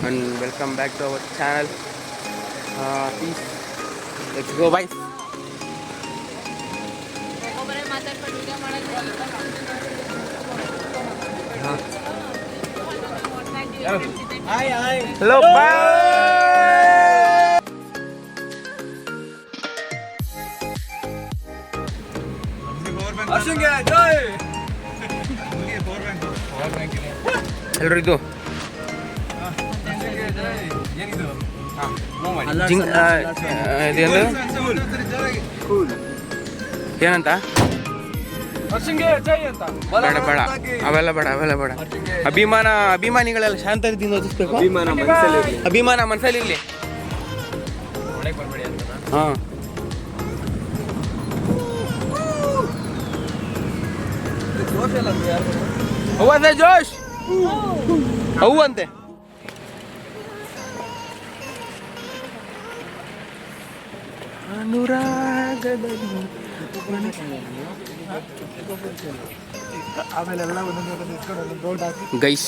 and welcome back to our channel. Peace. Let's go, guys. Hello, bye. ಅರ್ಶನ್ಗೆ ಜೈ. ಎಲ್ಲರೂ ಇದು ಇದೇನು ಏನಂತ ಅರ್ಶನ್ಗೆ ಜೈ ಅಂತ. ಬೇಡ ಬೇಡ ಅವೆಲ್ಲ ಬೇಡ ಅಭಿಮಾನಿಗಳೆಲ್ಲ ಶಾಂತ ರೀತಿಯಿಂದ ಓದಿಸ್ಬೇಕು. ಅಭಿಮಾನ ಮನಸ್ಸಲ್ಲಿ ಇರಲಿ. ಹಾಂ ಹೌವಂತೆ ಜೋಶ್ ಹೌವಂತೆ. ಅನುರಾಗದಲ್ಲಿ ಗೈಸ್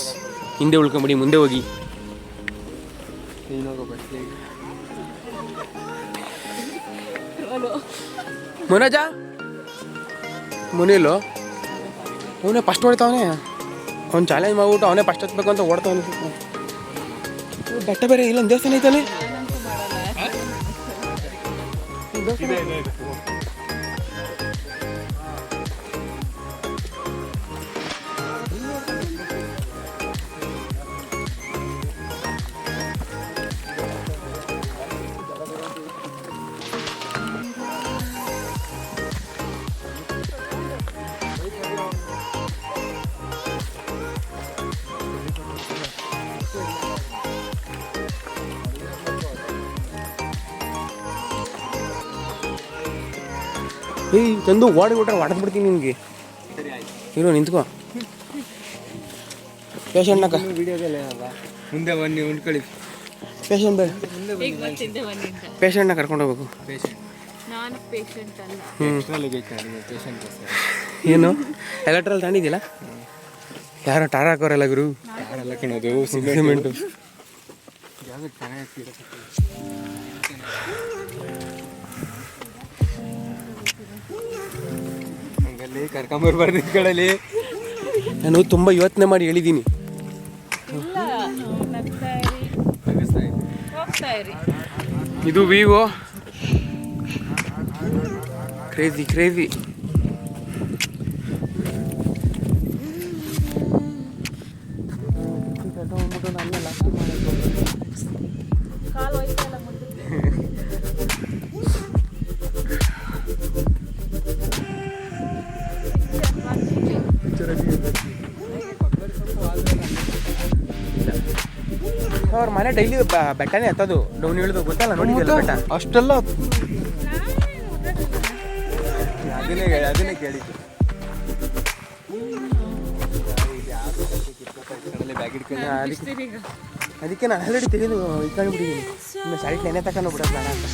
ಹಿಂದೆ ಉಳ್ಕೊಂಬಿಡಿ, ಮುಂದೆ ಹೋಗಿ. ಮುನಜ ಮುನಿಲು ಅವನೇ ಫಸ್ಟ್ ಹೊಡಿತಾವನೆ. ಅವ್ನು ಚಾಲೆಂಜ್ ಮಾಡ್ಬಿಟ್ಟು ಅವನೇ ಫಸ್ಟ್ ಹತ್ಬೇಕು ಅಂತ ಓಡ್ತಾವನೆ. ಬೆಟ್ಟ ಬೇರೆ ಇಲ್ಲೊಂದು ದೇವಸ್ಥಾನ ಐತಾನೆ. ಏಯ್ ತಂದು ಓಡಿಬಿಟ್ರೆ ಹೊಡೆದ್ಬಿಡ್ತೀನಿ ನಿನಗೆ. ಇರೋ ನಿಂತ್ಕೋ. ಪೇಷಂಟ್ನಾಗ ಮುಂದೆ ಬನ್ನಿ ಉಂಡ್ಕೊಳ್ಳಿ. ಪೇಷಂಟ್ ಬೇಡ, ಪೇಷಂಟ್ನ ಕರ್ಕೊಂಡು ಹೋಗ್ಬೇಕು. ಏನು ಎಲೆಕ್ಟ್ರಲ್ ತಗೊಂಡಿದ್ದಿಲ್ಲ? ಯಾರೋ ಟಾರ್ ಹಾಕೋರಲ್ಲ ಗುರು. ಸಿಮೆಂಟು ಕರ್ಕೊಂಬರ್ಬಾರ್ದು ಈ ಕಡೆಯಲ್ಲಿ. ನಾನು ತುಂಬ ಯೋಚನೆ ಮಾಡಿ ಹೇಳಿದ್ದೀನಿ. ಇದು ವಿವೋ ಕ್ರೇಜಿ. ಅವ್ರ ಮನೆ ಡೈಲಿ ಬೆಟ್ಟನೇ ಹತ್ತದು, ಡೌನ್ ಇಳಿದು ಗೊತ್ತಲ್ಲ ನೋಡಿದ್ಯಲ್ಲ ಬೆಟ್ಟ ಅಷ್ಟೆಲ್ಲ. ಅದನ್ನೇ ಕೇಳಿದ್ದು. ಅದಕ್ಕೆ ನಾನು ಆಲ್ರೆಡಿ ತೆಗೆದು ಇಟ್ಕೊಂಡ್ಬಿಟ್ಟಿದ್ದೀನಿ. ಇನ್ನು ಸೈಟ್ ನೆನೆ ತಗೊಂಡು ಬಿಡೋದು ಬೇಡ ಅಂತ.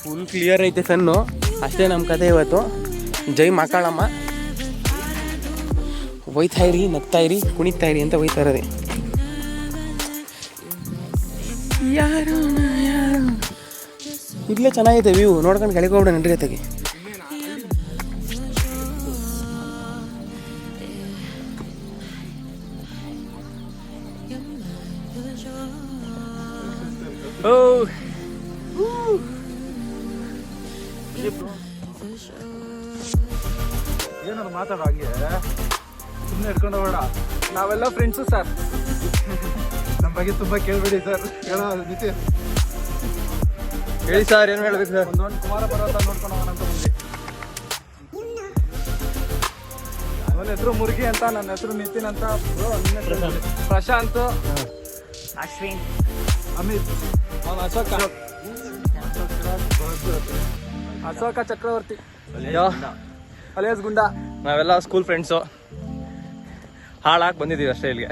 ಫುಲ್ ಕ್ಲಿಯರ್ ಐತೆ ಸನ್ನು. ಅಷ್ಟೇ ನಮ್ಮ ಕತೆ ಇವತ್ತು. ಜೈ ಮಕ್ಕಳಮ್ಮ. ಒಯ್ತಾಯಿರಿ, ನಗ್ತಾಯಿರಿ, ಕುಣಿತಾಯಿರಿ ಅಂತ ಒಯ್ತಾ ಇರೋದೆ. ಯಾರು ಇಲ್ಲೇ ಚೆನ್ನಾಗೈತೆ ವ್ಯೂ ನೋಡ್ಕೊಂಡು ಕೆಳಗೆ ಹೋಗ್ಬಿಡ ನನ್ರಿ ತೆಗಿ. ಏನಾದ್ರು ಮಾತಾಡೋ ಹಂಗೆ ಸುಮ್ಮನೆ ಹಿಡ್ಕೊಂಡು ಹೋಗೋಣ. ನಾವೆಲ್ಲ ಫ್ರೆಂಡ್ಸು ಸರ್. ನಮ್ಮ ಬಗ್ಗೆ ತುಂಬ ಕೇಳ್ಬೇಡಿ ಸರ್. ಹೇಳೋ ನಿತಿನ್ ಹೇಳಿ ಸರ್, ಏನು ಹೇಳ್ಬೇಕು ಸರ್? ಒಂದು ಕುಮಾರ ಪರ್ವತ ನೋಡ್ಕೊಂಡು ಹೋಗೋಣ ಅಂತ ಬಂದ್ವಿ. ಅವನ ಹೆಸರು ಮುರುಗಿ ಅಂತ, ನನ್ನ ಹೆಸರು ನಿತಿನ್ ಅಂತ. ಪ್ರಶಾಂತ್, ಅಶ್ವಿನ್, ಅಮಿತ್, ಅವನು ಅಶೋಕ ಚಕ್ರವರ್ತಿ ಅಲಿಯಾಸ್ ಗುಂಡ. ನಾವೆಲ್ಲ ಸ್ಕೂಲ್ ಫ್ರೆಂಡ್ಸು. ಹಾಳಾಗಿ ಬಂದಿದ್ದೀವಿ ಅಷ್ಟೇ ಇಲ್ಲಿಗೆ.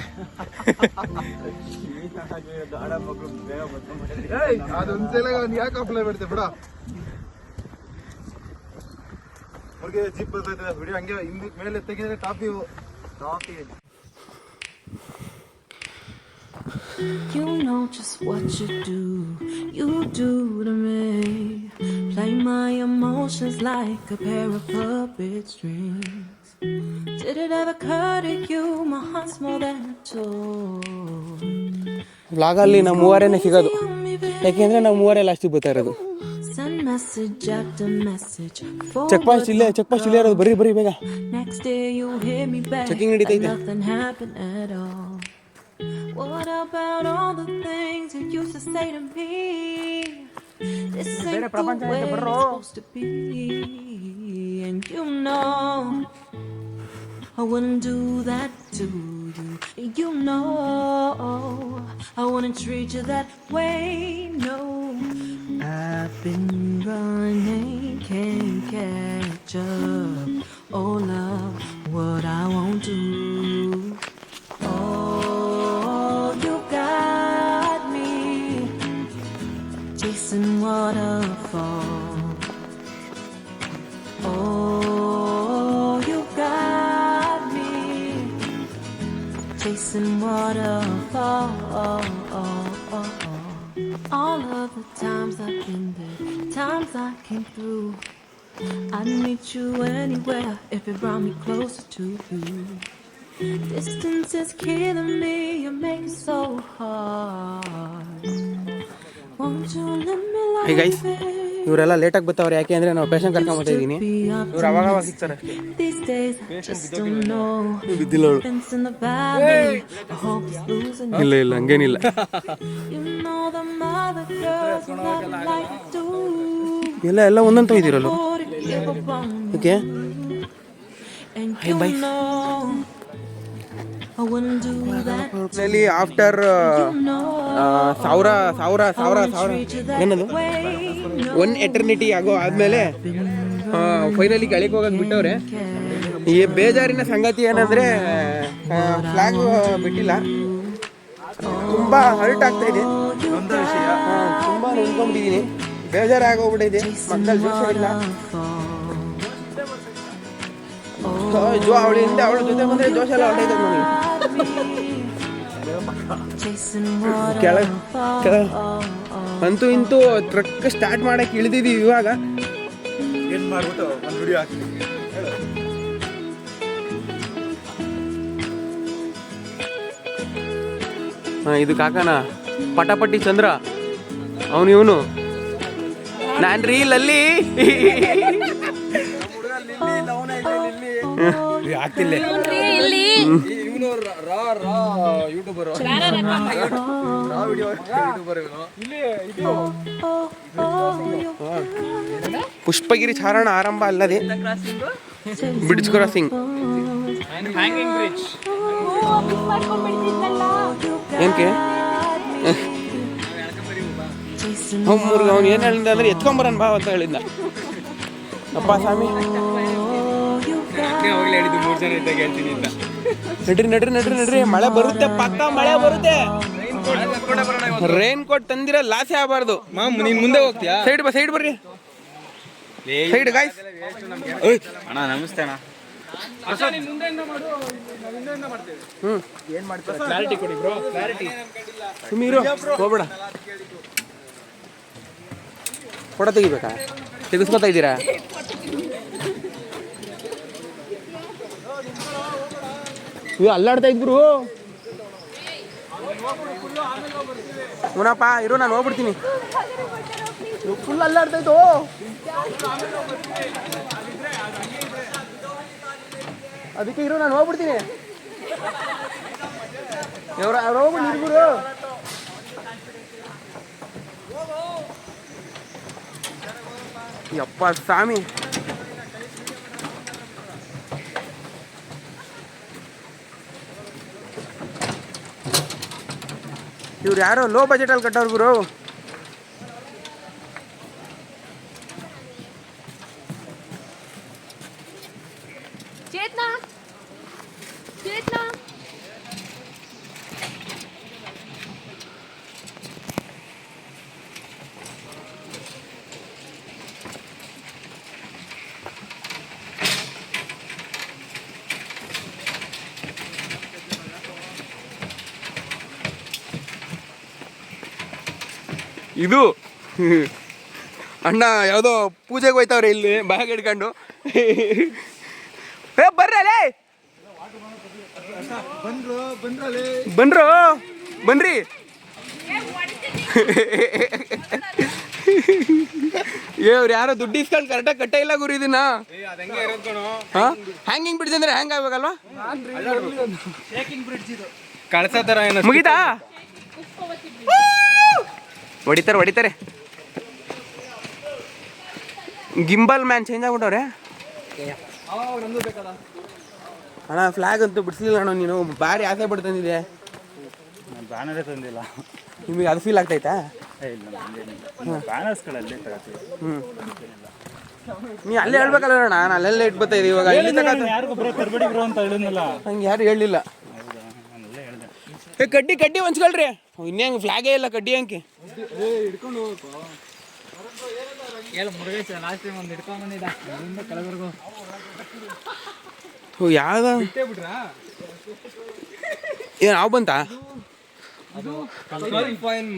ಅದೊಂದ್ಸಲ ಯಾಕೆ ಅಪ್ಲೈ ಮಾಡ್ತೇವೆ ಬಿಡ. ಅವ್ರಿಗೆ ಜೀಪ್ ಬರ್ತೈತೆ ವಿಡಿಯೋ ಹಂಗೆ ಹಿಂದೆ ಮೇಲೆ ತೆಗಿದ್ರೆ ಟಾಪ್ ಇವು coffee. You know just what you do to me. Play my emotions like a pair of puppet strings. Did it ever occur to you my heart's more than a toy? ವ್ಲಾಗಲ್ಲಿ ನಾವು ಮೂವರೇನೆ ಸಿಗೋದು, ಯಾಕೆಂದರೆ ನಾವು ಮೂವರೇ ಲಾಸ್ಟಿಗೆ ಬರ್ತಾ ಇರೋದು. Send message after message. Check post ಇಲ್ಲೇ ಇರೋದು. ಬರೀ ಬೇಗ. Next day you hear me back. Checking ನಡೀತೈತೆ. Nothing happened at all. What about all the things you used to say to me? This ain't the way it's supposed to be. And you know I wouldn't do that to you. You know I wouldn't treat you that way. No, I've been running, can't catch up. Oh love, what I won't do. Oh, you got me chasing waterfalls. Oh, you got me chasing waterfalls. All of the times I've been there, times I came through. I'd meet you anywhere if it brought me closer to you. Distance is killing me, you make it so hard. Won't you let me love Hey guys, ಇವರೆಲ್ಲ ಲೇಟಾಗಿ ಬರ್ತಾವ್ರೆ. ಯಾಕೆ ಅಂದರೆ ನಾವು patient ಕರ್ಕೊಂಬತ್ತಾ ಇದ್ದೀನಿ. ಇವ್ರು ಅವಾಗ ಸಿಗ್ತಾರೆ. These days I just don't know. ಬಿದ್ದಿಲ್ಲ ಅವಳು. In the valley, I hope it's losing. ಇಲ್ಲ ಹಂಗೇನಿಲ್ಲ. You know the mother girls love like you do. ಎಲ್ಲ ಒಂದಂತ ಇದ್ದೀರಲ್ಲ. Okay. And you know I wouldn't do that. ನಲ್ಲಿ ಆಫ್ಟರ್ 1000 ಏನದು 1 eternity ಆದ್ಮೇಲೆ finally ಕೆಳಗೆ ಹೋಗಕ್ಕೆ ಬಿಟ್ಟವ್ರೆ. ಈ ಬೇಜಾರಿನ ಸಂಗತಿ ಏನಂದ್ರೆ ಫ್ಲಾಗ್ ಬಿಟ್ಟಿಲ್ಲ. ತುಂಬಾ ಹರ್ಟ್ ಆಗ್ತಾ ಇದೆ. ಒಂದು ವಿಷಯ, ತುಂಬಾ ನೊಂದ್ಕೊಂಡಿದ್ದೀನಿ, ಬೇಜಾರಾಗೋಗ್ಬಿಟ್ಟಿದೆ. ಮಕ್ಕಳು ಜೋಶ ಇಲ್ಲ. ಅವಳ ಜೊತೆ ಬಂದ್ರೆ ಜೋಶ ಎಲ್ಲ ಹೊರಟೈತೆ ನನಗೆ. ಅಂತೂ ಇಂತೂ ಟ್ರಕ್ ಸ್ಟಾರ್ಟ್ ಮಾಡಕ್ಕೆ ಇಳಿದಿದ್ದೀವಿ. ಇವಾಗ ಏನ್ ಮಾಡ್ಬಿಟ್ಟು ಒಂದು ವಿಡಿಯೋ ಹಾಕ್ತೀನಿ. ಇದು ಕಾಕನ ಪಟಾಪಟ್ಟಿ ಚಂದ್ರ, ಇವನು ನಾನ್ ರೀಲಲ್ಲಿ ಆಗ್ತಿಲ್ಲ. ಪುಷ್ಪಗಿರಿ ಚಾರಣ ಆರಂಭ ಅಲ್ಲದೆ ಬ್ರಿಡ್ಜ್ ಕ್ರಾಸಿಂಗ್. ಏನಕ್ಕೆ ಅವ್ನು ಏನು ಹೇಳಿದ ಅಂದ್ರೆ ಎತ್ಕೊಂಬರನ್ ಬಾ ಅಂತ ಹೇಳಿದ್ದ. ಅಪ್ಪ ಸ್ವಾಮಿ ನಡ್ರಿ ಮಳೆ ಬರುತ್ತೆ, ಪಕ್ಕ ಮಳೆ ಬರುತ್ತೆ. ರೈನ್ ಕೋಟ್ ತಂದಿರ ಲಾಸೆ ಆಗಬಾರ್ದು. ನೀನ್ ಮುಂದೆ ಹೋಗ್ತೀಯಾ? ಸೈಡ್ ಬರ್ರಿ, ಸೈಡ್ ಗಾಯ್ಸ್. ಅಣ್ಣ ನಮಸ್ತೆ ಅಣ್ಣ. ಏನ್ ಮಾಡ್ತಾರೆ? ಕ್ಲಾರಿಟಿ ಕೊಡಿ ಬ್ರೋ, ಕ್ಲಾರಿಟಿ. ಸುಮ್ಮೀರು, ಹೋಗ್ಬೇಡ. ಫೋಟೋ ತೆಗಿಬೇಕಾ? ತೆಗಿಸ್ಕೊತಾ ಇದ್ದೀರಾ? ಅಲ್ಲಾಡ್ತಾ ಇದ್ರು. ಮುನಪ್ಪ ಇರು, ನಾನು ಹೋಗ್ಬಿಡ್ತೀನಿ. ಫುಲ್ ಅಲ್ಲಾಡ್ತಾ ಇತ್ತು. ಅದಕ್ಕೆ ಇರು, ನಾನು ಹೋಗ್ಬಿಡ್ತೀನಿ. ಅವ್ರು ಹೋಗ್ಬಿಡಿ ಇರ್ಗುರು. ಯಪ್ಪ ಸ್ವಾಮಿ, ಇವ್ರು ಯಾರೋ ಲೋ ಬಜೆಟಲ್ಲಿ ಕಟ್ಟೋರು ಗುರು. ಚೇತನಾ ಇದು ಅಣ್ಣ ಯಾವುದೋ ಪೂಜೆಗೆ ಹೋಯ್ತವ್ರೆ ಇಲ್ಲಿ ಬ್ಯಾಗ್ ಹಿಡ್ಕೊಂಡು. ಏ ಬರ್ರಲೇ, ಬನ್ರೋ ಬನ್ರಿ. ಇವ್ರು ಯಾರೋ ದುಡ್ಡು ಇಸ್ಕೊಂಡು ಕರೆಕ್ಟಾಗಿ ಕಟ್ಟೇ ಇಲ್ಲ ಗುರು ಇದನ್ನ. ಹ್ಯಾಂಗಿಂಗ್ ಬ್ರಿಡ್ಜ್ ಅಂದ್ರೆ ಹ್ಯಾಂಗ್ ಆಗ್ಬೇಕಲ್ವಾ? ಕಳ್ಸ ಥರ ಏನೋ ಮುಗಿತಾ? ಹೊಡಿತಾರೆ. ಗಿಂಬಲ್ ಮ್ಯಾನ್ ಚೇಂಜ್ ಆಗ್ಬಿಟ್ಟವ್ರೆ ಅಣ್ಣ. ಫ್ಲಾಗ್ ಅಂತೂ ಬಿಡಿಸ್ಲಿಲ್ಲ ಅಣ್ಣ ನೀನು, ಭಾರಿ ಆಸೆ ಪಟ್ಟು ತಂದಿದೆ. ನಾನು ಬ್ಯಾನರೇ ತಂದಿಲ್ಲ. ನಿಮಗೆ ಅದು ಫೀಲ್ ಆಗ್ತೈತಾ? ಬ್ಯಾನರ್ಸ್ಗಳಲ್ಲಿ ನೀ ಅಲ್ಲೇ ಹೇಳ್ಬೇಕಲ್ಲ ಅಣ್ಣ, ನಾನು ಅಲ್ಲೆಲ್ಲ ಇಟ್ಬತ್ತಾ ಇದೀವಿ ಇವಾಗ. ಯಾರಿಗೂ ಬ್ರೋ ತರಬೇಡಿ ಬ್ರೋ ಅಂತ ಹೇಳಿದ್ನಲ್ಲ, ಹಂಗೆ ಯಾರು ಹೇಳಿಲ್ಲ. ಏ ಕಡ್ಡಿ ಹೊಂಚ್ಕೊಳ್ರಿ, ಇನ್ನೇಂಗೆ ಫ್ಲಾಗೇ ಇಲ್ಲ ಕಡ್ಡಿ ಅಂಕಿ ಹಿಡ್ಕೊಂಡು ಲಾಸ್ಟ್ ಟೈಮ್ ಒಂದು ಹಿಡ್ಕೊಂಡು ಬಂದಿದ್ದ ಕೆಳವರೆಗೂ. ಯಾವ್ದ ಏನು ನಾವು ಬಂತಾ?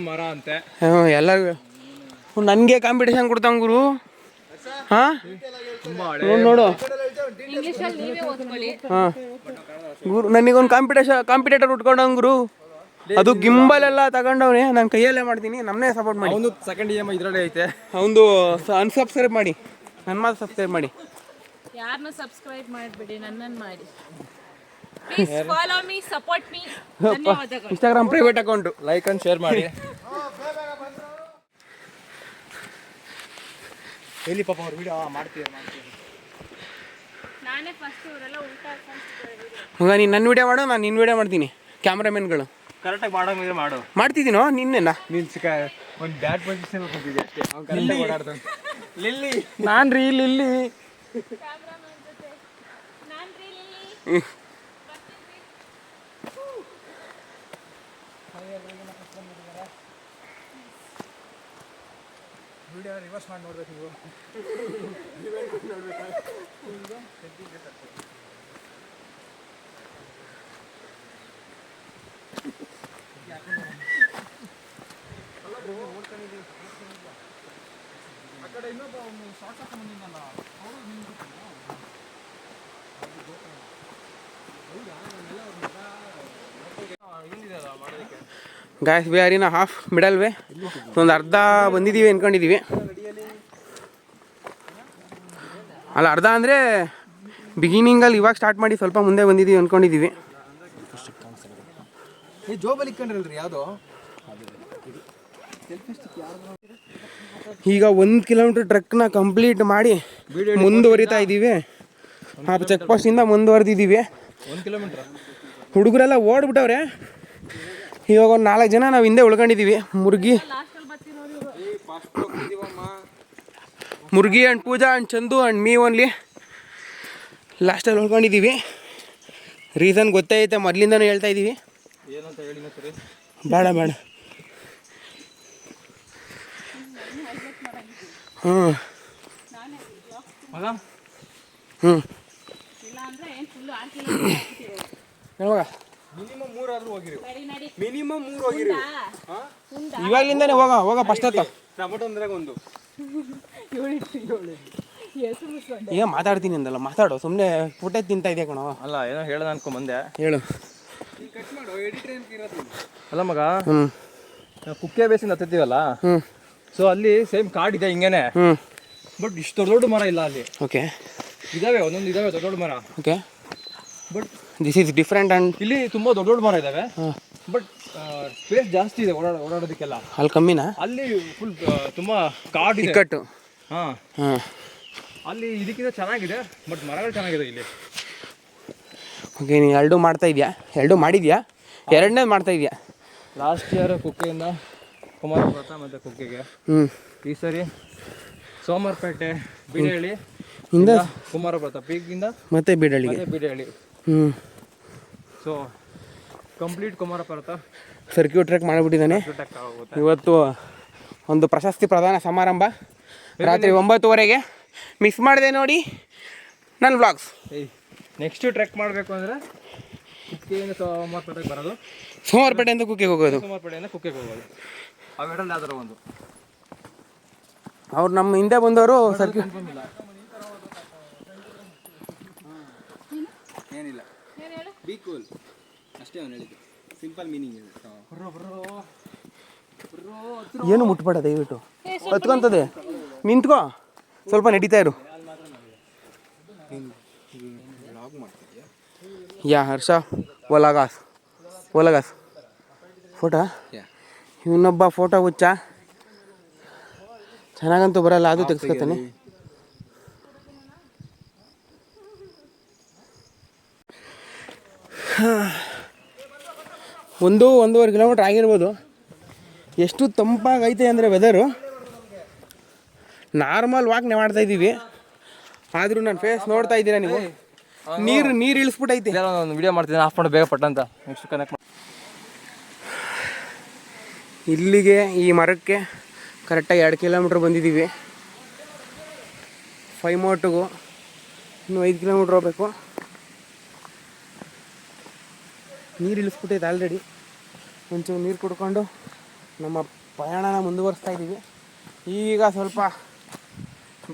ಮರ ಅಂತೆ. ಎಲ್ಲರಿಗೂ ನನಗೆ ಕಾಂಪಿಟೇಷನ್ ಕೊಡ್ತಾವ ಗುರು. ಹಾಂ ನೋಡು ಇಂಗ್ಲಿಷಲ್ಲಿ ನೀವೇ ಓದ್ಕೊಳ್ಳಿ. ಹಾಂ ಗುರು, ನನಗೊಂದು ಕಾಂಪಿಟೇಟರ್ ಉಟ್ಕೊಂಡವ್ ಗುರು. ಅದು ಗಿಂಬಲ್ ಎಲ್ಲ ತಗೊಂಡವ್ನೆ, ನಾನು ಕೈಯಲ್ಲೇ ಮಾಡ್ತೀನಿ. ನಮ್ಮನ್ನೇ ಸಪೋರ್ಟ್ ಮಾಡಿ. ಒಂದು ಸೆಕೆಂಡ್ EMI ಇದರಲ್ಲೇ ಐತೆ. ಒಂದು ಅನ್ಸಬ್ಸ್ಕ್ರೈಬ್ ಮಾಡಿ, ನನ್ನ ಮಾತು ಸಬ್ಸ್ಕ್ರೈಬ್ ಮಾಡಿ. ಯಾರನ್ನ ಸಬ್ಸ್ಕ್ರೈಬ್ ಮಾಡಬೇಡಿ, ನನ್ನನ್ನು ಮಾಡಿ. Please follow me, support me. ಧನ್ಯವಾದಗಳು. Instagram private account. Like and share ಮಾಡಿ. ಎಲ್ಲಿ ಪಾಪ ಅವ್ರು ವಿಡಿಯೋ ಮಾಡ್ತೀವಿ. ನಾನೇ ಫಸ್ಟ್ ಇವರೆಲ್ಲ ಉಲ್ಟಾ ಹಾಕ್ಕೊಂಡು ಮಗ ನೀನು ನನ್ನ ವಿಡಿಯೋ ಮಾಡು, ನಾನು ನಿನ್ನ ವಿಡಿಯೋ ಮಾಡ್ತೀನಿ. ಕ್ಯಾಮ್ರಾಮನ್ಗಳು ಕರೆಕ್ಟಾಗಿ ಮಾಡೋಂಗಿದ್ರೆ ಮಾಡು. ಮಾಡ್ತಿದ್ದೀನೋ ನಿನ್ನೆನಾ? ನೀನು ಒಂದು ಬ್ಯಾಡ್ ಪೊಸಿಷನ್ ಕೂತಿದ್ದೆ ಅಷ್ಟೇ. ಅವ್ನು ಕರೆಕ್ಟಾಗಿ ಓಡಾಡ್ತಾನೆ. ಲಿಲ್ಲಿ ನಾನು ರೀ ಲಿಲ್ಲಿ. ಕ್ಯಾಮ್ರಾಮನ್ ಜೊತೆ ನಾನು ರೀ ವಿಡಿಯೋ ರಿವರ್ಸ್ ಮಾಡಿ ನೋಡ್ಬೇಕು ನೀವು. ಆ ಕಡೆ ಇನ್ನೊಬ್ಬ ಒಂದು ಶಾರ್ಟ್ ಹಾಕೊಂಡ್ಬಂದಿದ್ದಲ್ಲ, guys we are in half middle way. ಒಂದು ಅರ್ಧ ಬಂದಿದ್ದೀವಿ ಅಂದ್ಕೊಂಡಿದ್ದೀವಿ. ಅಲ್ಲ ಅರ್ಧ ಅಂದರೆ ಬಿಗಿನಿಂಗಲ್ಲಿ ಇವಾಗ ಸ್ಟಾರ್ಟ್ ಮಾಡಿ ಸ್ವಲ್ಪ ಮುಂದೆ ಬಂದಿದ್ದೀವಿ ಅಂದ್ಕೊಂಡಿದ್ದೀವಿ. ಜೋಬಲ್ಲಿ ಇಕ್ಕೊಂಡ್ರಲ್ರಿ ಯಾವುದೋ. ಈಗ 1 ಕಿಲೋಮೀಟ್ರ್ ಟ್ರೆಕ್ನ ಕಂಪ್ಲೀಟ್ ಮಾಡಿ ಮುಂದುವರಿತಾ ಇದ್ದೀವಿ. ಆ ಚೆಕ್ ಪೋಸ್ಟಿಂದ ಮುಂದುವರೆದಿದ್ದೀವಿ. 1 ಕಿಲೋಮೀಟ್ರ್ ಹುಡುಗರೆಲ್ಲ ಓಡ್ಬಿಟ್ಟವ್ರೆ. ಇವಾಗ ಒಂದು 4 ಜನ ನಾವು ಹಿಂದೆ ಉಳ್ಕೊಂಡಿದ್ದೀವಿ. Murugi and Pooja and Chandu and me only ಲಾಸ್ಟಲ್ಲಿ ಉಳ್ಕೊಂಡಿದ್ದೀವಿ. ರೀಸನ್ ಗೊತ್ತೇ ಐತೆ, ಮೊದಲಿಂದನೂ ಹೇಳ್ತಾ ಇದ್ದೀವಿ. ಏನಂತ ಹೇಳಿ ಸರಿ. ಬೇಡ ಮಗ ಯಾವಾಗ ಮಿನಿಮಮ್ 3 ಆದ್ರೂ ಹೋಗಿರಿ. ಮಿನಿಮಮ್ 3 ಹೋಗಿರಿ. ಇವಾಗಲಿಂದನೇ ಹೋಗ ಫಸ್ಟ್ ಹತ್ತ. ಟೊಮೊಟೊ ಅಂದ್ರೆ ಒಂದು ಈಗ ಮಾತಾಡ್ತೀನಿ ಅಂದಲ್ಲ, ಮಾತಾಡು. ಸುಮ್ಮನೆ ಪುಟ್ಟೆ ತಿಂತಾ ಇದೆಯಾ ಕಣೋ? ಅಲ್ಲ, ಏನೋ ಹೇಳೋದು ಅನ್ಕೊಂಬಂದೆ. ಹೇಳು. ಅಲ್ಲ ಮಗ, ನಾವು ಕುಕ್ಕೆ ಬೇಸಿಂದ ಹತ್ತಿದ್ದೀವಲ್ಲ, ಸೊ ಅಲ್ಲಿ ಸೇಮ್ ಕಾಡ್ ಇದೆ ಹಿಂಗೇನೆ. ಬಟ್ ಇಷ್ಟು ದೊಡ್ಡ ಮರ ಇಲ್ಲ ಅಲ್ಲಿ. ಓಕೆ, ಇದಾವೆ, ಒಂದೊಂದು ಇದಾವೆ ದೊಡ್ಡ ಮರ. Okay, but this is different. And ಇಲ್ಲಿ ತುಂಬ ದೊಡ್ಡ ಮರ ಇದಾವೆ, ಬಟ್ ಸ್ಪೇಸ್ ಜಾಸ್ತಿ ಇದೆ ಓಡಾಡೋದಕ್ಕೆಲ್ಲ. ಅಲ್ಲಿ ಕಮ್ಮಿನಾ? ಅಲ್ಲಿ ಫುಲ್ ತುಂಬ ಕಾಡ್ ಇದೆ. ಇಕ್ಕಟ್ಟು. ಹಾಂ, ಅಲ್ಲಿ ಇದಕ್ಕಿಂತ ಚೆನ್ನಾಗಿದೆ, ಬಟ್ ಮರಗಳು ಚೆನ್ನಾಗಿದೆ ಇಲ್ಲಿ. ಓಕೆ, ನೀನು 2 ಮಾಡ್ತಾ ಇದೆಯಾ? 2 ಮಾಡಿದ್ಯಾ? 2ನೇದು ಮಾಡ್ತಾ ಇದೆಯಾ? ಲಾಸ್ಟ್ ಇಯರ್ ಕುಕ್ಕೆಯಿಂದ ಕುಮಾರಪುರ ಮತ್ತು ಕುಕ್ಕೆಗೆ. ಈ ಸರಿ ಸೋಮವಾರಪೇಟೆ, ಬಿಡಹಳ್ಳಿ ಇಂದ ಕುಮಾರಪುರ ಪೀಕಿಂದ ಮತ್ತೆ ಬಿಡಹಳ್ಳಿಗೆ. Bidahalli. So complete Kumarapura circuit trek ಮಾಡಿಬಿಟ್ಟಿದ್ದಾನೆ. ಇವತ್ತು ಒಂದು ಪ್ರಶಸ್ತಿ ಪ್ರದಾನ ಸಮಾರಂಭ ರಾತ್ರಿ 9:30ಗೆ. ಮಿಸ್ ಮಾಡಿದೆ ನೋಡಿ ನನ್ನ ವ್ಲಾಗ್ಸ್. ನೆಕ್ಸ್ಟ್ ಟ್ರೆಕ್ ಮಾಡಬೇಕು ಅಂದರೆ ಕುಕ್ಕೆಯಿಂದ ಸೋಮವಾರಪೇಟೆಗೆ ಬರೋದು, ಸೋಮವಾರಪೇಟೆಯಿಂದ ಕುಕ್ಕೆಗೆ ಹೋಗೋದು, ಸೋಮವಾರಪೇಟೆಯಿಂದ ಕುಕ್ಕೆಗೆ ಹೋಗೋದು. ಅವೆರಡಲ್ಲಿ ಯಾವ್ದಾರ ಒಂದು. ಅವ್ರು ನಮ್ಮ ಹಿಂದೆ ಬಂದವರು ಸರ್ಕ್ಯೂಟ್ ಏನಿಲ್ಲ, ಬಿ ಕೂಲ್ ಅಷ್ಟೇ ಅವ್ನು ಹೇಳಿದ್ದು. ಸಿಂಪಲ್ ಮೀನಿಂಗ್ ಇದು. ಏನು ಮುಟ್ಬೇಡ ದಯವಿಟ್ಟು, ಹತ್ಕೊಂತದೆ. ನಿಂತ್ಕೋ, ಸ್ವಲ್ಪ ನಡೀತಾ ಇರು. ಯಾ ಹರ್ಷ ಒಲಗಾಸ್ ಫೋಟೋ. ಇವನೊಬ್ಬ ಫೋಟೋ ಹುಚ್ಚ, ಚೆನ್ನಾಗಂತೂ ಬರಲ್ಲ, ಅದು ತೆಗೆಸ್ಕೊತಾನೆ. ಒಂದೂವರೆ ಕಿಲೋಮೀಟ್ರ್ ಆಗಿರ್ಬೋದು. ಎಷ್ಟು ತಂಪಾಗೈತೆ ಅಂದರೆ ವೆದರು. ನಾರ್ಮಲ್ ವಾಕ್ ಮಾಡ್ತಾ ಇದ್ದೀವಿ, ಆದರೂ ನನ್ನ ಫೇಸ್ ನೋಡ್ತಾ ಇದ್ದೀರಾ ನೀವು. ನೀರು ಇಳಿಸ್ಬಿಟ್ಟೈತೆ. ಒಂದು ವಿಡಿಯೋ ಮಾಡ್ತೀನಿ, ಆಫ್ ಮಾಡಿ ಬೇಗ ಪಟ್ಟಂತ. ನೆಕ್ಸ್ಟ್ ಕನೆಕ್ಟ್ ಮಾಡಿ. ಇಲ್ಲಿಗೆ ಈ ಮರಕ್ಕೆ ಕರೆಕ್ಟಾಗಿ 2 ಕಿಲೋಮೀಟ್ರ್ ಬಂದಿದ್ದೀವಿ. 5 ಮೋಟಿಗೂ ಇನ್ನೂ 5 ಕಿಲೋಮೀಟ್ರ್ ಹೋಗ್ಬೇಕು. ನೀರು ಇಳಿಸ್ಬಿಟ್ಟೈತೆ ಆಲ್ರೆಡಿ. ಒಂಚೂರು ನೀರು ಕುಡ್ಕೊಂಡು ನಮ್ಮ ಪ್ರಯಾಣನ ಮುಂದುವರಿಸ್ತಾ ಇದ್ದೀವಿ. ಈಗ ಸ್ವಲ್ಪ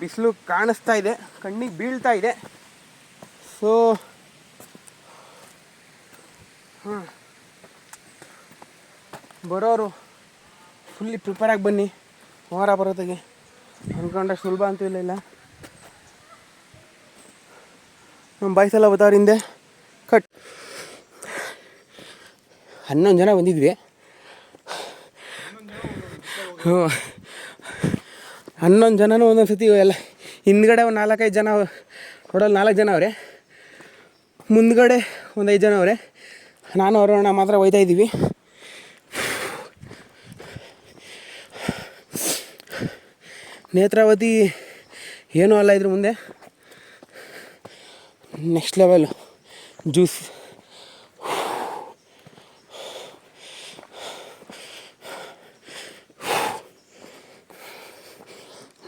ಬಿಸಿಲು ಕಾಣಿಸ್ತಾ ಇದೆ, ಕಣ್ಣಿಗೆ ಬೀಳ್ತಾ ಇದೆ. ಸೊ ಬರೋರು ಫುಲ್ಲಿ ಪ್ರಿಪೇರಾಗಿ ಬನ್ನಿ. ಹೋರ ಬರೋತ್ತಿಗೆ ಅಂದ್ಕೊಂಡ್ರೆ ಸುಲಭ ಅಂತೂ ಇಲ್ಲ. ನಮ್ಮ ಬಾಯ್ಸ್ ಎಲ್ಲ ಬರ್ತಾವ್ರ ಹಿಂದೆ. ಕಟ್ 11 ಜನ ಬಂದಿದ್ವಿ. 11 ಜನನೂ ಒಂದೊಂದು ಸತಿ ಎಲ್ಲ ಹಿಂದ್ಗಡೆ ಒಂದು 4-5 ಜನ, ಟೋಟಲ್ 4 ಜನ ಅವರೇ. ಮುಂದ್ಗಡೆ ಒಂದು 5 ಜನ ಅವರೇ. ನಾನು ಅವರನ್ನ ಮಾತ್ರ ಒಯ್ತಾ ಇದ್ದೀವಿ. ನೇತ್ರಾವತಿ ಏನೂ ಅಲ್ಲ ಇದ್ರ ಮುಂದೆ. Next level juice.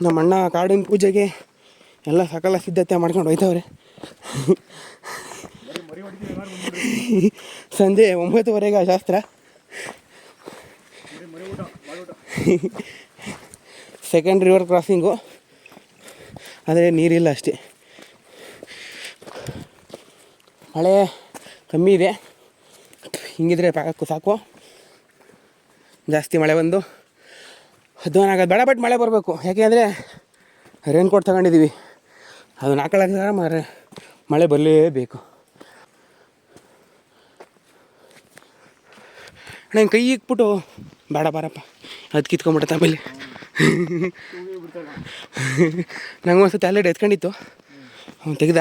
ನಮ್ಮ ಅಣ್ಣ ಕಾಡಿನ ಪೂಜೆಗೆ ಎಲ್ಲ ಸಕಲ ಸಿದ್ಧತೆ ಮಾಡ್ಕೊಂಡು ಹೋಯ್ತವ್ರೆ. ಸಂಜೆ 9:30 ಶಾಸ್ತ್ರ. ಸೆಕೆಂಡ್ ರಿವರ್ ಕ್ರಾಸಿಂಗು, ಆದರೆ ನೀರಿಲ್ಲ ಅಷ್ಟೇ. ಮಳೆ ಕಮ್ಮಿ ಇದೆ, ಹಿಂಗಿದ್ರೆ ಸಾಕು. ಜಾಸ್ತಿ ಮಳೆ ಬಂದು ಅಧ್ವಾನ ಆಗೋದು ಬೇಡ, ಬಟ್ ಮಳೆ ಬರಬೇಕು. ಯಾಕೆ ಅಂದರೆ ರೈನ್ ಕೋಟ್ ತಗೊಂಡಿದ್ದೀವಿ, ಅದು ಹಾಕೊಳ್ಳೋಕೆ ಮಳೆ ಬರಲೇಬೇಕು. ನಂಗೆ ಕೈ ಇಕ್ಬಿಟ್ಟು ಬೇಡ ಬಾರಪ್ಪ ಅದು ಕಿತ್ಕೊಂಬಿಡುತ್ತೆ ಆಮೇಲೆ. ನಂಗೆ ಒಂದ್ಸತಿ ಅಲ್ಲೇ ಎತ್ಕೊಂಡಿತ್ತು, ಅವ್ನು ತೆಗ್ದ.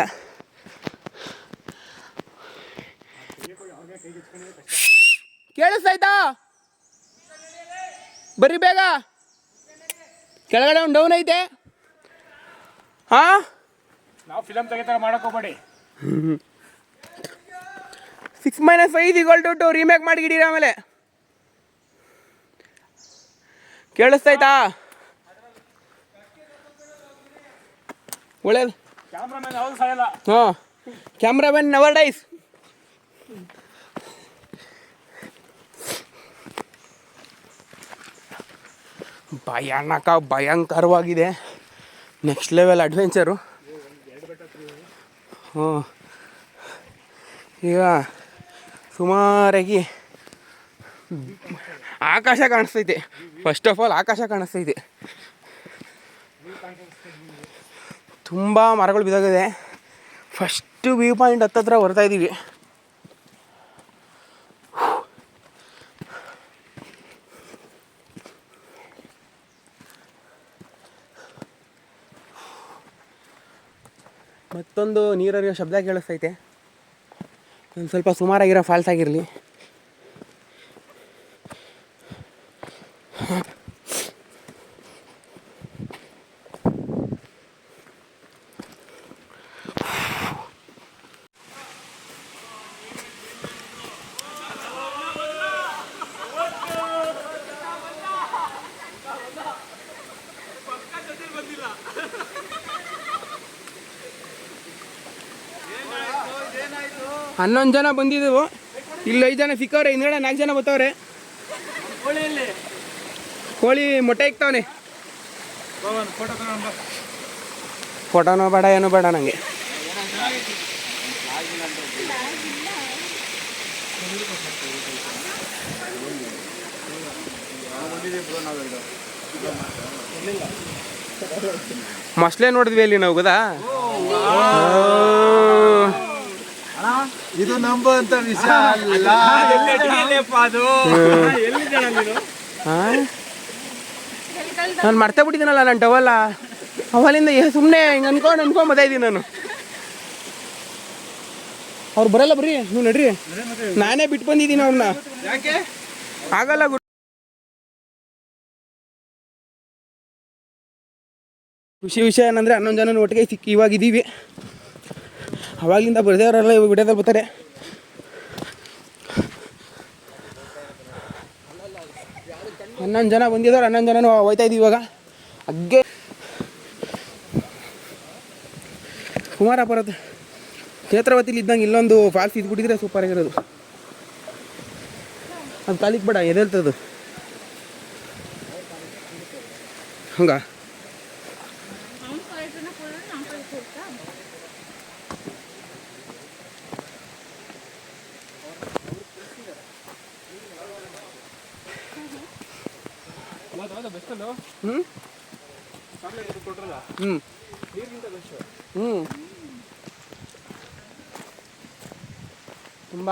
ಕೇಳಿಸ್ತಾಯ್ತಾ? ಬರ್ರಿ ಬೇಗ, ಕೆಳಗಡೆ ಒಂದು ಡೌನ್ ಐತೆ. ಹಾಂ, ನಾವು ಫಿಲಮ್ ತೆಗಿತಾರೆ ಮಾಡೋಕೋಬೇಡಿ. 6 - 5 = 2 ರೀಮೇಕ್ ಮಾಡಿಗಿಡೀರಿ. ಆಮೇಲೆ ಕೇಳಿಸ್ತಾಯ್ತಾ? ಒಳ್ಳೇದು. ಕ್ಯಾಮ್ರಾಮನ್ ಯಾವುದು ಸಾಯಲ್ಲ. ಹಾಂ, ಕ್ಯಾಮ್ರಾಮನ್ ನೆವರ್ ಡೈಸ್. ಭಯಂಕರವಾಗಿದೆ. Next level adventure. ಹ್ಞೂ, ಈಗ ಸುಮಾರಾಗಿ ಆಕಾಶ ಕಾಣಿಸ್ತೈತೆ. ಫಸ್ಟ್ ಆಫ್ ಆಲ್ ಆಕಾಶ ಕಾಣಿಸ್ತೈತೆ. ತುಂಬ ಮರಗಳು ಬಿದ್ದೋಗಿದೆ. ಫಸ್ಟು ವ್ಯೂ ಪಾಯಿಂಟ್ ಹತ್ತತ್ರ ಬರ್ತಾಯಿದ್ದೀವಿ. ಮತ್ತೊಂದು ನೀರರಿಯೋ ಶಬ್ದ ಕೇಳಿಸ್ತೈತೆ. ಒಂದು ಸ್ವಲ್ಪ ಸುಮಾರಾಗಿರೋ ಫಾಲ್ಸ್ ಆಗಿರಲಿ. ಹನ್ನೊಂದು ಜನ ಬಂದಿದ್ದೆವು, ಇಲ್ಲಿ 5 ಜನ ಸಿಕ್ಕವ್ರೆ, ಹಿಂದ್ಗಡೆ 4 ಜನ ಬರ್ತಾವ್ರೆ. ಕೋಳಿ ಮೊಟ್ಟೆ ಇಕ್ತಾವನೆ. ಫೋಟೋ ತಗೊಂಡು ಫೋಟೋನೂ ಬೇಡ ಏನೂ ಬೇಡ ನನಗೆ. ಮೊಸಳೆ ನೋಡಿದ್ವಿ ಅಲ್ಲಿ ನಾವು ಗೊತ್ತಾ. ಇದು ನಂಬುವಂತ ವಿಷಯ ಅಲ್ಲ. ನಾನು ಮರ್ತೇ ಬಿಟ್ಟಿದ್ದೀನಲ್ಲ ನಾನು ಟವಲ್ಲ ಅವಲಿಂದ ಸುಮ್ಮನೆ ಹಿಂಗೆ ಅನ್ಕೊಂಬತ್ತಾ ಇದ್ದೀನಿ ನಾನು. ಅವ್ರು ಬರಲ್ಲ ಬರ್ರಿ, ನೀವು ನಡ್ರಿ. ನಾನೇ ಬಿಟ್ಟು ಬಂದಿದ್ದೀನಿ ಅವ್ರನ್ನ. ಯಾಕೆ ಆಗಲ್ಲ ಗುರು. ಖುಷಿ ವಿಷಯ ಏನಂದರೆ 11 ಜನ ಒಟ್ಟಿಗೆ ಸಿಕ್ಕಿ ಇವಾಗಿದ್ದೀವಿ. ಅವಾಗಿಂದ ಬರ್ದೇವ್ರಲ್ಲ ಇವಾಗ ವಿಡಿಯೋದಲ್ಲಿ ಬರ್ತಾರೆ. ಹನ್ನೊಂದು ಜನ ಬಂದಿದ್ದವ್ರು, 11 ಜನನೂ ಹೋಯ್ತಾ ಇದ್ದೀವಿ ಇವಾಗ. ಅಗ್ಗೆ ಕುಮಾರಪುರದ ಕ್ಷೇತ್ರವತಿಲಿ ಇದ್ದಂಗೆ ಇಲ್ಲೊಂದು ಫಾಲ್ಸ್ ಇದ್ಬಿಟ್ಟಿದ್ರೆ ಸೂಪರ್ ಆಗಿರೋದು. ಅದು ಕಾಲಿಗೆ ಬೇಡ ಎದೇಳ್ತದು ಹಂಗ. ತುಂಬ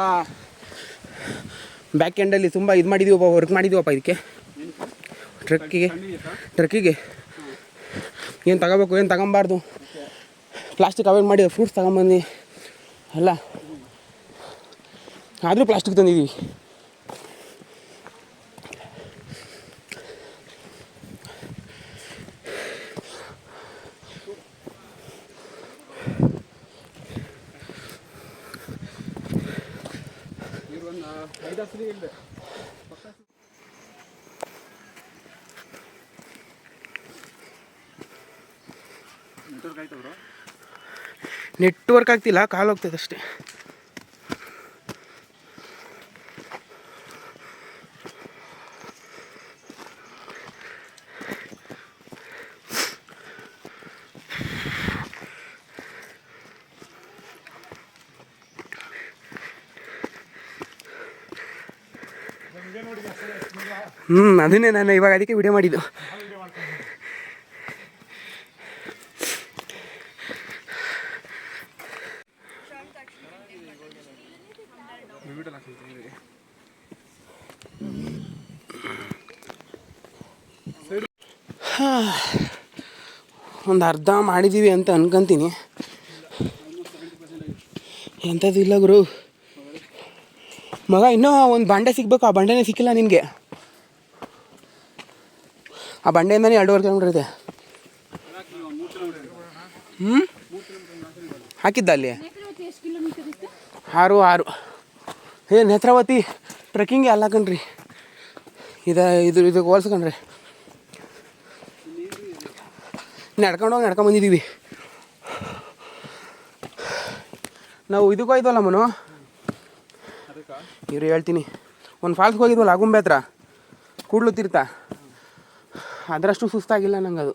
ಬ್ಯಾಕ್ ಎಂಡಲ್ಲಿ ತುಂಬ ಇದು ಮಾಡಿದ್ದೀವಪ್ಪ, ವರ್ಕ್ ಮಾಡಿದ್ದೀವಪ್ಪ ಇದಕ್ಕೆ. ಟ್ರಕ್ಕಿಗೆ ಏನು ತಗೋಬೇಕು ಏನು ತಗೊಬಾರ್ದು, ಪ್ಲಾಸ್ಟಿಕ್ ಅವಾಯ್ಡ್ ಮಾಡಿ ಫ್ರೂಟ್ಸ್ ತಗೊಂಬಂದು ಅಲ್ಲ, ಆದರೂ ಪ್ಲಾಸ್ಟಿಕ್ ತಂದಿದ್ದೀವಿ. ನೆಟ್ವರ್ಕ್ ಆಗ್ತಿಲ್ಲ, ಕಾಲು ಹೋಗ್ತದೆ ಅಷ್ಟೇ. ಅದನ್ನೇ ನಾನು ಇವಾಗ ಅದಕ್ಕೆ ವಿಡಿಯೋ ಮಾಡಿದ್ದು. ಒಂದು ಅರ್ಧ ಮಾಡಿದ್ದೀವಿ ಅಂತ ಅನ್ಕೊಂತೀನಿ. ಎಂಥದ್ದು ಇಲ್ಲ ಗುರು ಮಗ, ಇನ್ನೂ ಒಂದು ಬಂಡೆ ಸಿಗಬೇಕು. ಆ ಬಂಡೆನೇ ಸಿಕ್ಕಿಲ್ಲ ನಿನಗೆ. ಆ ಬಂಡೆಯಿಂದನೇ 2.5 ಕಿಲೋಮೀಟ್ರ್ ಇದೆ. ಹಾಕಿದ್ದ ಅಲ್ಲಿ 6 ನೇತ್ರಾವತಿ ಟ್ರೆಕ್ಕಿಂಗೆ ಅಲ್ಲ ಕಣ್ರಿ, ಇದು ಹೋಲ್ಸ್ಕೊಂಡ್ರಿ ನಡ್ಕೊಂಡು ಬಂದಿದ್ದೀವಿ ನಾವು. ಇದಕ್ಕೆ ಹೋಯ್ತವಲ್ಲ ಮನು, ಇವ್ರು ಹೇಳ್ತೀನಿ, ಒಂದು ಫಾಲ್ಸ್ಗೆ ಹೋಗಿದ್ವಲ್ಲ ಆಗುಂಬೆ ಹತ್ರ, ಕೂಡ್ಲು ತೀರ್ಥ, ಅದರಷ್ಟು ಸುಸ್ತಾಗಿಲ್ಲ ನಂಗೆ ಅದು.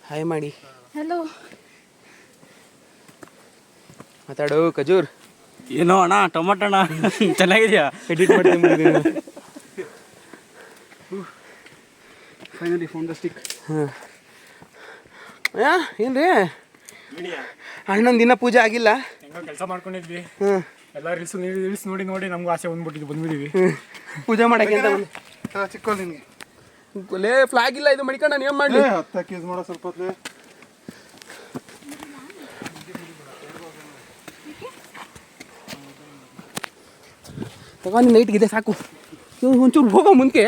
ಹಾಯ್ ಮಾಡಿ. ಹಲೋ, ಮಾತಾಡು ಖಜೂರ್. ಏನೋ ಅಣ್ಣ, ಟೊಮಟೊ ಅಣ್ಣ ಚೆನ್ನಾಗಿದೆಯಾ? ಎಡಿಟ್ ಮಾಡ್ತೀನಿ. Finally found the stick. ಏನ್ರಿ ಅಣ್ಣನ ದಿನ ಪೂಜೆ ಆಗಿಲ್ಲ, ಹೆಂಗೋ ಕೆಲಸ ಮಾಡ್ಕೊಂಡಿದ್ವಿ. ಎಲ್ಲ ರೀಲ್ಸ್ ನೋಡಿ ನಮ್ಗೂ ಆಸೆ ಬಂದ್ಬಿಟ್ಟಿದ್ವಿ. ಪೂಜೆ ಮಾಡಕ್ಕೆ ಅಂತ ಚಿಕ್ಕ ನಿನಗೆ ಲೇ ಫ್ಲಾಗ್ ಇಲ್ಲ, ಇದು ಮಡಿಕೊಂಡು ನಾನು ಏನು ಮಾಡಲಿ? ಹತ್ತಕ್ಕೆ ಯೂಸ್ ಮಾಡೋ ಸ್ವಲ್ಪ ಹೊತ್ತು. ತಗೊಂಡು ನೈಟ್ಗಿದೆ ಸಾಕು. ಒಂಚೂರು ಹೋಗೋ ಮುಂದೆ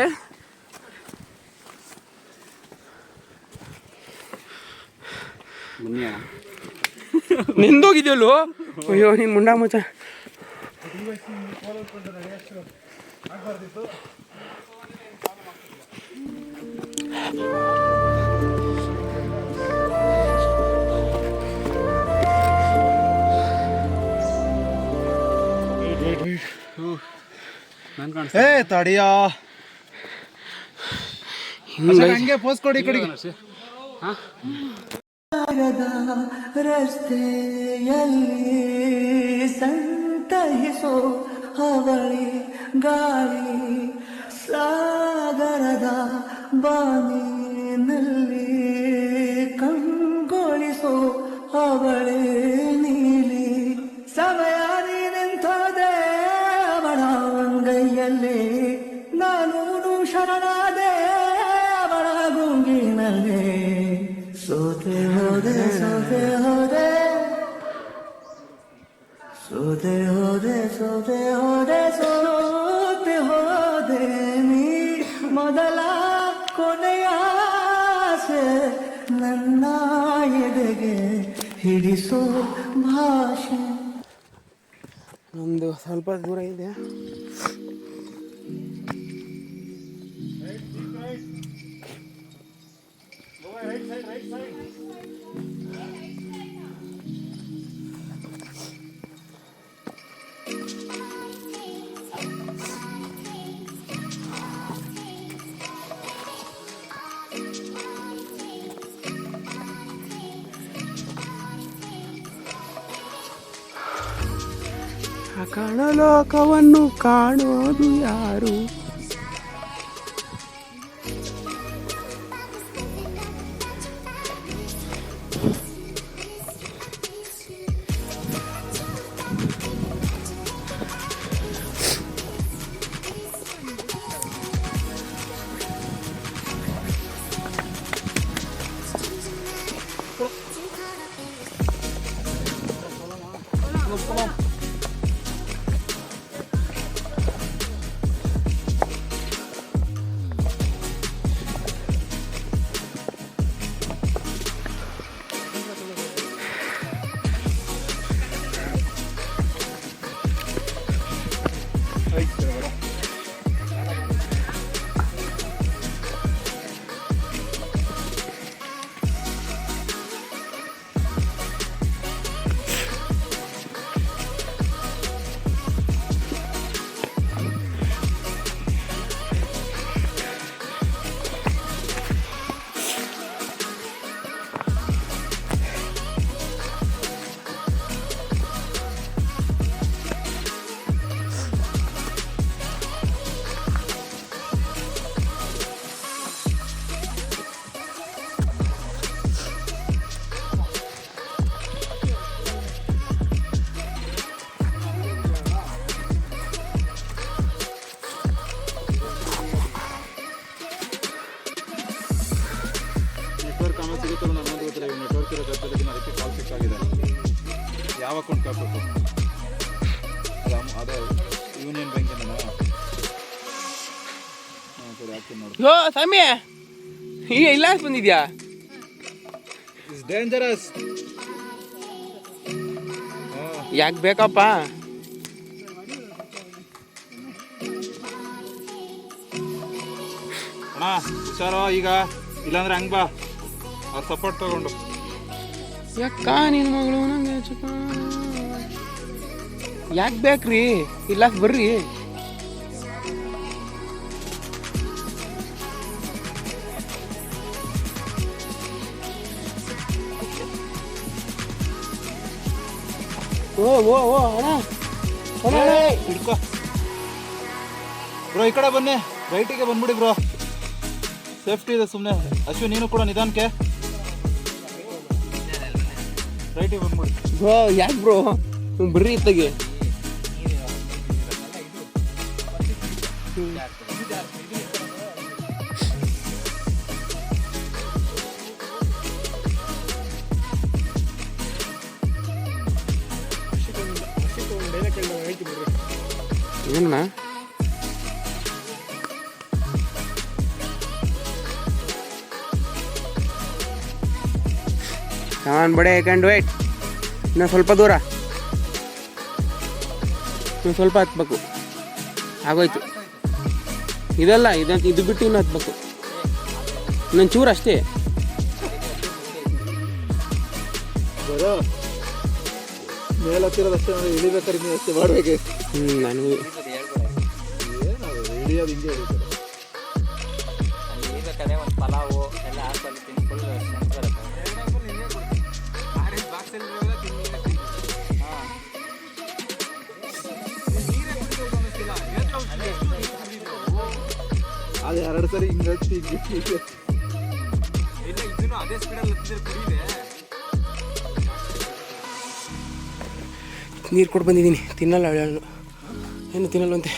ನಿಂದೋಗಿದ್ಯಲ್ಲೋ. ಅಯ್ಯೋ ನೀನು ಮುಂಡಾ ಮುಚ್ಚ. ಏ ತಡಿಯೋ ಹಂಗೆ ಪೋಸ್ ಕೊಡಿ ಈ ಕಡೆಗೆ. ರಸ್ತೆಯಲ್ಲಿ ಸಂತಹಿಸೋ ಹವಳಿ ಗಾಳಿ ಸಾಗರದ ಬಾನಿನಲ್ಲಿ ಕಂಗೊಳಿಸೋ ಅವಳೆ ನೀಲಿ ಸಮಯ ನಿಂತೋದೆ ಅವಳ ಅಂಗೈಯಲ್ಲಿ ನಾನು ಶರಣಾದೆ ಅವಳ ಗುಂಗಿನಲ್ಲಿ ಸೋತೆ ಹೋದೆ ಸೋತೆ ಹೋದೆ ಸೋತೆ ಹೋದೆ ಸೋತೆ ಹೋದೆ ಸೋತೆ ಹೋದೆ ನೀ ಮೊದಲ ಕೊನೆಯ ಆಸೆ ನನ್ನ ಎದೆಗೆ ಹಿಡಿಸೋ ಭಾಷೆ. ನಮ್ಮದು ಸ್ವಲ್ಪ ದೂರ ಇದೆ. ಕಾಣಲೋಕವನ್ನು ಕಾಣೋದು ಯಾರು? ನೆಟ್ವರ್ಕ್ ಆಮೇಲೆ ಸಿಗುತ್ತಲ್ಲ ನನ್ನದು ಗೊತ್ತಿಲ್ಲ. ನೆಟ್ವರ್ಕ್ ಇರೋ ಜಾಗದಲ್ಲಿ ಅದಕ್ಕೆ ಕಾಲ್ ಸಿಕ್ಕಾಗಿದೆ. ಯಾವ ಅಕೌಂಟ್ ಹಾಕಬೇಕು? ಅದು ಯೂನಿಯನ್ ಬ್ಯಾಂಕಿನ. ಹಾಂ ಸರಿ ಹಾಕ್ತೀನಿ ನೋಡಿ. ಯೋ ಸಮಯ ಈಗ ಇಲ್ಲ ಬಂದಿದ್ಯಾ? It's dangerous. ಯಾಕೆ ಬೇಕಪ್ಪ? ಅಣ್ಣ ಹುಷಾರೋ ಈಗ, ಇಲ್ಲಾಂದ್ರೆ ಹಂಗೆ ಬಾ ಆ ಸಪೋರ್ಟ್ ತಗೊಂಡು. ಯಾಕ ನಿನ್ನ ಮಗಳು ನಂಗೆ ಯಾಕೆ ಬೇಕ್ರಿ? ಇಲ್ಲ ಬರ್ರಿ. ಓ ಓ ಓ ಅಣ್ಣ ಹಿಡ್ಕೋ ಬ್ರೋ, ಈ ಕಡೆ ಬನ್ನಿ, ರೈಟಿಗೆ ಬಂದ್ಬಿಡಿ ಬ್ರೋ, ಸೇಫ್ಟಿ ಇದೆ. ಸುಮ್ಮನೆ ಅಶ್ವಿನ್ ನೀನು ಕೂಡ ನಿಧಾನಕ್ಕೆ ರೈಟಿಗೆ ಬಂದ್ಬಿಡಿ. ಬ್ರೋ ಯಾಕೆ ಬ್ರೋ ಬರ್ರಿ ಇತ್ತಗೆ. ಏನಣ್ಣ? ಕಾನ್ ಬಡೆ ಕ್ಯಾಂಡ್ ವೇಟ್. ಇನ್ನು ಸ್ವಲ್ಪ ದೂರ, ಇನ್ನು ಸ್ವಲ್ಪ ಹತ್ಬೇಕು. ಆಗೋಯ್ತು. ಇದಲ್ಲ, ಇದು ಬಿಟ್ಟು ಇನ್ನು ಹತ್ಬೇಕು. ಇನ್ನೊಂದು ಚೂರು ಅಷ್ಟೇ. ಬರೋ ಮೇಲೆ ಹತ್ತಿರೋದಷ್ಟೇ, ಇಳಿಬೇಕಾದ್ರೆ ನೀವು ಅಷ್ಟೇ ಮಾಡಬೇಕು. ನನಗೂ ಏನು ಹಿಡಿಯೋದು ಹಿಂಗೆ ಹಿಡಿತಾರೆ. ಅಲ್ಲಿ ಬೇಕಾದ್ರೆ ಒಂದು ಪಲಾವು ಎಲ್ಲ ಹಾಕೊಂಡು ತಿನ್ಫುಲ್ ಬರುತ್ತೆ. ಅದು 2 ಸರಿ ಹಿಂಗೆ ಹಚ್ಚಿ ಹಿಂಗೆ ನೀರು ಕೊಟ್ಟು ಬಂದಿದ್ದೀನಿ. ತಿನ್ನಲ್ಲ ಅವಳು, ಏನು ತಿನ್ನಲ್ವಂತೆ.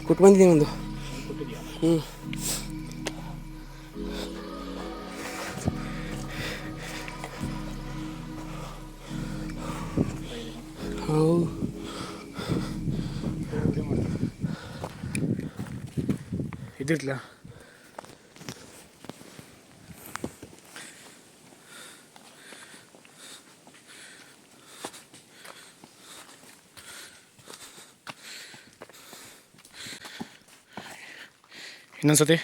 ಕೊಟ್ಟು ಬಂದಿದ್ದೀನಿ ಒಂದು. ಹೌದು, ಇದಿರ್ಲ ಇನ್ನೊಂದ್ಸತಿ.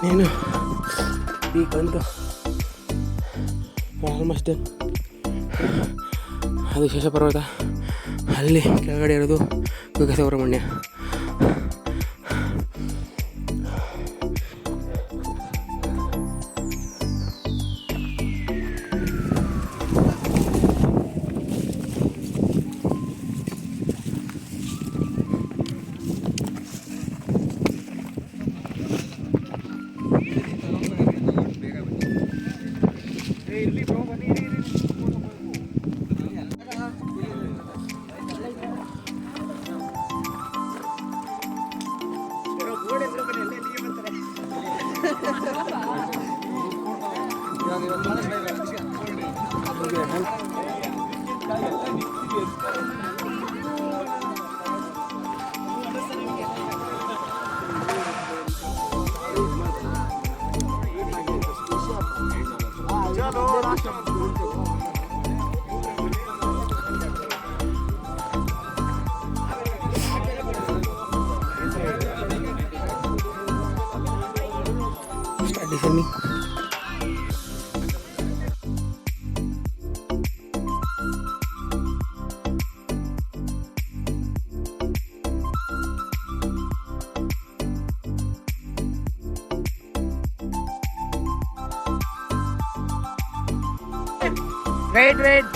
నేను ಪೀಕ್ ಬಂತು, ಆಲ್ಮೋಸ್ಟ್ ಡನ್. ಅದು ಶೇಷ ಪರ್ವತ, ಅಲ್ಲಿ ಕೆಳಗಡೆ ಇರೋದು ಕುಕ್ಕೆ ಸುಬ್ರಹ್ಮಣ್ಯ. Descending. Wait.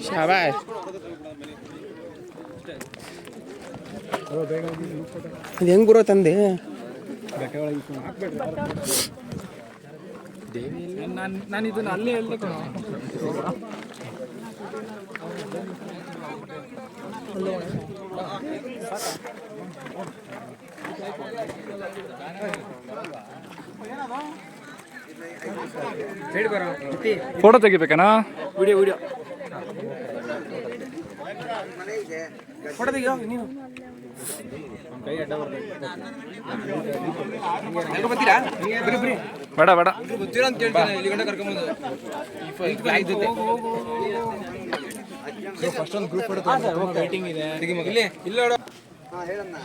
ಶಾಬಾಷ್. ಅದು ಹೆಂಗೆ ಬರೋ ತಂದೆ? ನಾನು ಇದನ್ನ ಅಲ್ಲೇ ಹೇಳ್ದೆ ಕಣೋ. ಫೋಟೋ ತೆಗಿಬೇಕನಾ? ವಿಡಿಯೋ ಫೋಟೋ ತೆಗಿಯೋ ನೀನು. ಬೇಡ ಫಸ್ಟ್ ಒಂದು ಗ್ರೂಪ್ ಫೋಟೋ ವೈಟಿಂಗ್ ಇದೆ. ಆಯ್ತಣ್ಣ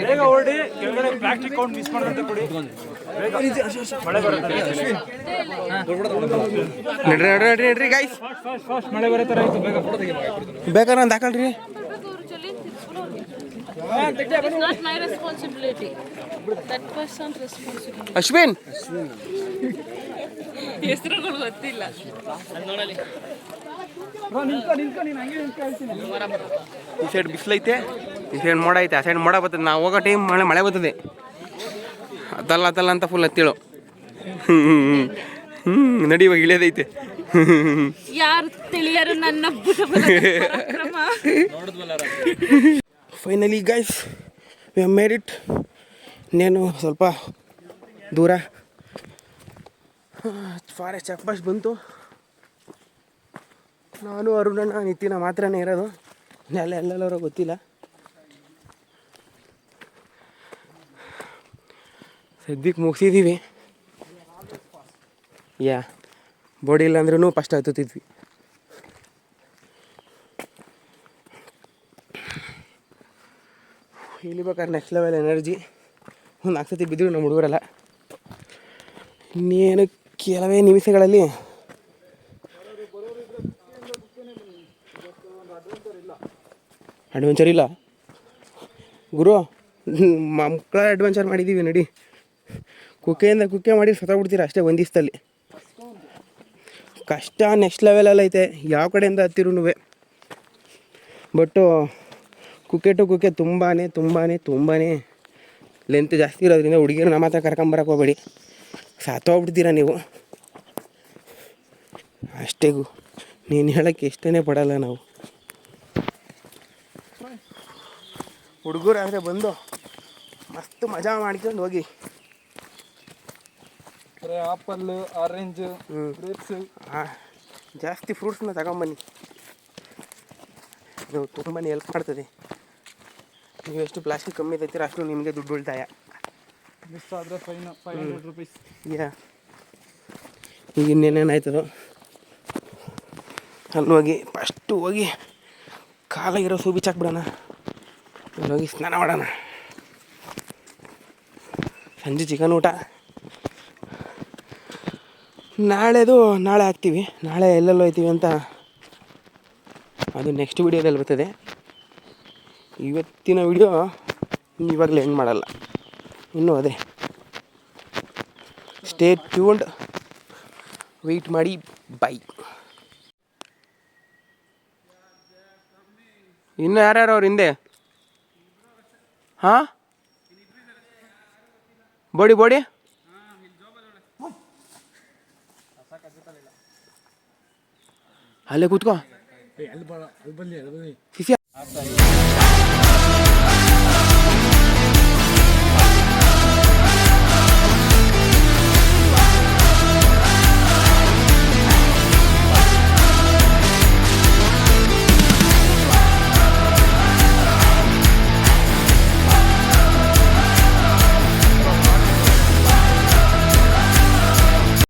ಬೇಗ ಓಡಿ ಕೆಳಗಡೆ ಪ್ಲಾಸ್ಟಿಕ್ ಕೌಂಟ್ ಮಿಸ್ ಮಾಡದಂತೆ ಕೊಡಿ. ಮಳೆ ಬರುತ್ತೆ. ನಡ್ರಿ ಗೈಸ್, ಮಳೆ ಬರೋ ಥರ ಆಯ್ತು. ಬೇಗ ಬೇಕಾದ್ರೆ ಒಂದು ಹಾಕಲ್ರಿ. It's not my responsibility. That person's responsibility. Ashwin ಹೆಸರುಗಳು ಗೊತ್ತಿಲ್ಲ. ಈ ಸೈಡ್ ಬಿಸಿಲೈತೆ, ಈ ಸೈಡ್ ಮೋಡ ಐತೆ, ಆ ಸೈಡ್ ಮೋಡ ಬರ್ತದೆ. ನಾವು ಹೋಗೋ ಟೈಮ್ ಮಳೆ ಬರ್ತದೆ. ಅದಲ್ಲ ಅಂತ ಫುಲ್ ಹತ್ತಿಳು. ನಡಿ ಇವಾಗ ಇಳಿಯೋದೈತೆ. ಯಾರು ತಿಳಿಯರು ನನ್ನ finally guys we have made it. ಇನ್ನೇನು ಸ್ವಲ್ಪ ದೂರ ಫಾರೆಸ್ಟ್ ಚೆಕ್ ಪೋಸ್ಟ್ ಬಂತು. ನಾನು ಅರುಣಣ್ಣ ನಿತಿನ ಮಾತ್ರನೇ ಇರೋದು, ಎಲ್ಲೆಲ್ಲರೂ ಗೊತ್ತಿಲ್ಲ. ಸದ್ಯಕ್ಕೆ ಮುಗಿಸಿದ್ದೀವಿ. ಬೋಡಿ ಇಲ್ಲ ಅಂದ್ರೂ ಫಸ್ಟ್ ಹತ್ತುತ್ತಿದ್ವಿ. ಇಳಿಬೇಕಾದ್ರೆ ನೆಕ್ಸ್ಟ್ ಲೆವೆಲ್ ಎನರ್ಜಿ. ಒಂದು 4 ಸತಿ ಬಿದ್ದರು ನಮ್ಮ ಹುಡುಗರಲ್ಲ. ಇನ್ನೇನು ಕೆಲವೇ ನಿಮಿಷಗಳಲ್ಲಿ ಅಡ್ವೆಂಚರ್ ಇಲ್ಲ ಗುರು, ಮಕ್ಕಳ ಅಡ್ವೆಂಚರ್ ಮಾಡಿದ್ದೀವಿ. ನಡಿ, ಕುಕ್ಕೆ ಮಾಡಿ ಸತ್ತೋಗ್ಬಿಡ್ತೀರ ಅಷ್ಟೇ ಒಂದು ದಿವಸದಲ್ಲಿ. ಕಷ್ಟ ನೆಕ್ಸ್ಟ್ ಲೆವೆಲಲ್ಲಿ ಐತೆ, ಯಾವ ಕಡೆಯಿಂದ ಹತ್ತಿರೂ. ಬಟ್ಟು ಕುಕ್ಕೆ ಟು ಕುಕ್ಕೆ ತುಂಬಾ ಲೆಂತ್ ಜಾಸ್ತಿ ಇರೋದ್ರಿಂದ ಹುಡುಗಿರು ನಮ್ಮ ಹತ್ರ ಕರ್ಕೊಂಬರಕ್ಕೆ ಹೋಗ್ಬೇಡಿ, ಸತ್ತೋಗ್ಬಿಡ್ತೀರ ನೀವು ಅಷ್ಟೇ. ನೀನು ಹೇಳೋಕ್ಕೆ ಇಷ್ಟನೇ ಪಡಲ್ಲ ನಾವು. ಹುಡುಗರು ಆದರೆ ಬಂದು ಮಸ್ತ್ ಮಜಾ ಮಾಡ್ಕೊಂಡು ಹೋಗಿ. ಆಪಲ್, ಆರೆಂಜ್, ಗ್ರೇಪ್ಸ್, ಜಾಸ್ತಿ ಫ್ರೂಟ್ಸ್ನ ತಗೊಂಬನ್ನಿ. ಇದು ತುಂಬಾ ಹೆಲ್ಪ್ ಮಾಡ್ತದೆ. ನೀವು ಎಷ್ಟು ಪ್ಲಾಸ್ಟಿಕ್ ಕಮ್ಮಿ ತರ್ತೀರ ಅಷ್ಟು ನಿಮಗೆ ದುಡ್ಡು ಉಳಿತಾಯ. ಮಿಸ್ ಆದರೆ ಫೈನ್ 500 ರೂಪೀಸ್. ಈಗ ಇನ್ನೇನೇನಾಯ್ತದೋ ಅಲ್ಲಿ ಹೋಗಿ ಫಸ್ಟು ಹೋಗಿ ಕಾಲಾಗಿರೋ ಸೂ ಬಿಚ್ಚಾಕ್ಬಿಡೋಣ, ಅಲ್ಲಿ ಹೋಗಿ ಸ್ನಾನ ಮಾಡೋಣ. ಸಂಜೆ ಚಿಕನ್ ಊಟ. ನಾಳೆ ಹಾಕ್ತೀವಿ. ನಾಳೆ ಎಲ್ಲೆಲ್ಲೋ ಹೋಗ್ತೀವಿ ಅಂತ ಅದು ನೆಕ್ಸ್ಟ್ ವೀಡಿಯೋದಲ್ಲಿ ಬರ್ತದೆ. ಇವತ್ತಿನ ವಿಡಿಯೋ ಇವಾಗಲೇ ಎಂಡ್ ಮಾಡಲ್ಲ, ಇನ್ನೂ ಅದೇ. ಸ್ಟೇ ಟ್ಯೂನ್ಡ್, ವೆಯ್ಟ್ ಮಾಡಿ. ಬೈ. ಇನ್ನೂ ಯಾರ್ಯಾರು ಅವ್ರ ಹಿಂದೆ? ಹಾಂ, ಬೋಡಿ ಅಲ್ಲೇ ಕೂತ್ಕೋ. ಶಿಷ್ಯ